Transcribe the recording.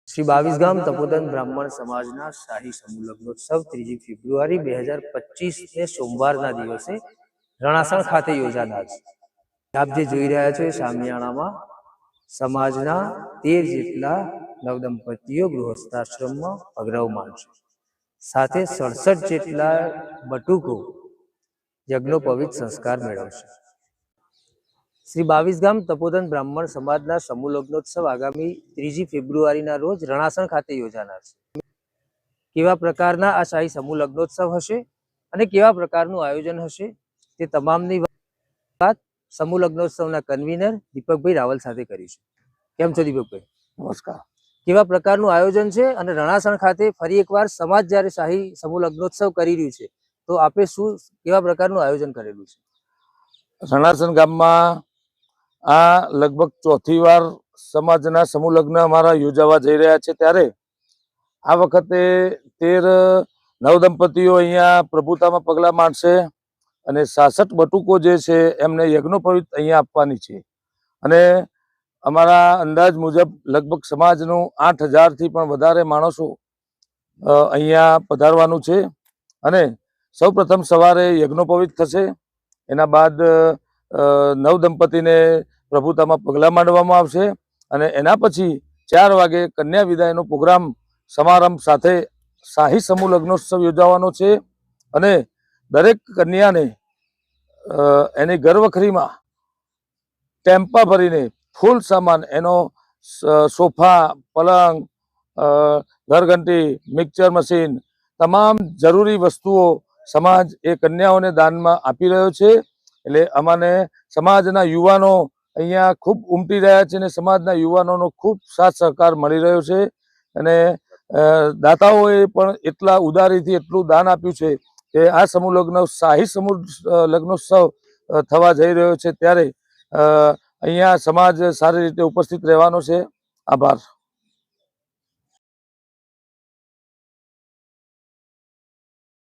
શ્રી 22 ગામ તપોધન બ્રાહ્મણ સમાજના શાહી સમૂહ લગ્નોત્સવ 3 ફેબ્રુઆરી 2025 સોમવારના દિવસે રણાસણ ખાતે યોજાનાર છે। આપ જે જોઈ રહ્યા છો એ સામિયાણામાં સમાજના 13 જેટલા નવદંપતીઓ ગૃહસ્થાશ્રમમાં પગરવમાન છે, સાથે 67 જેટલા બટુકો યજ્ઞોપવિત સંસ્કાર મેળવશે। શ્રી 22 ગામ તપોધન બ્રાહ્મણ સમાજના સમૂહ લગ્નોત્સવ આગામી 3 ફેબ્રુઆરીના રોજ રણાસણ ખાતે યોજાનાર છે। કેવા પ્રકારના આ શાહી સમૂહ લગ્નોત્સવ હશે અને કેવા પ્રકારનું આયોજન હશે તે તમામની વાત સમૂહ લગ્નોત્સવના કન્વીનર દીપકભાઈ રાવલ સાથે કરીશું। કેમ છો દીપકભાઈ? નમસ્કાર। કેવા પ્રકારનું આયોજન છે અને રણાસણ ખાતે ફરી એકવાર સમાજ જ્યારે શાહી સમૂહ લગ્નોત્સવ કરી રહ્યું છે તો આપે શું કેવા પ્રકારનું આયોજન કરેલું છે? રણાસણ ગામમાં આ લગભગ ચોથી વાર સમાજના સમૂહ લગ્ન અમારા યોજાવા જઈ રહ્યા છે, ત્યારે આ વખતે 13 નવદંપતીઓ અહીંયા પ્રભુતામાં પગલા માંડશે અને 66 બટુકો જે છે એમને યજ્ઞોપવિત અહીંયા આપવાની છે। અને અમારા અંદાજ મુજબ લગભગ સમાજનું 8000 થી પણ વધારે માણસો અહીંયા પધારવાનું છે। અને સૌપ્રથમ સવારે યજ્ઞોપવિત થશે, એના બાદ નવદંપતીને પ્રભુતામાં પગલા માંડવામાં આવશે અને એના પછી 4 વાગે કન્યા વિદાયનો પ્રોગ્રામ સમારંભ સાથે શાહી સમૂહ લગ્નોત્સવ યોજાવાનો છે। અને દરેક કન્યાને એની ઘરવખરીમાં ટેમ્પા ભરીને ફૂલ સામાન, એનો સોફા, પલંગ, ઘરઘંટી, મિક્સર મશીન, તમામ જરૂરી વસ્તુઓ સમાજ એ કન્યાઓને દાનમાં આપી રહ્યો છે। એટલે અમને સમાજના યુવાનો અહીંયા ખૂબ ઉમટી રહ્યા છે અને સમાજના યુવાનોનો ખૂબ સાથ સહકાર મળી રહ્યો છે। અને દાતાઓએ પણ એટલા ઉદારીથી એટલું દાન આપ્યું છે કે આ સમૂહ લગ્ન શાહી સમૂહ લગ્નોત્સવ થવા જઈ રહ્યો છે, ત્યારે અહીંયા સમાજ સારી રીતે ઉપસ્થિત રહેવાનો છે। આભાર।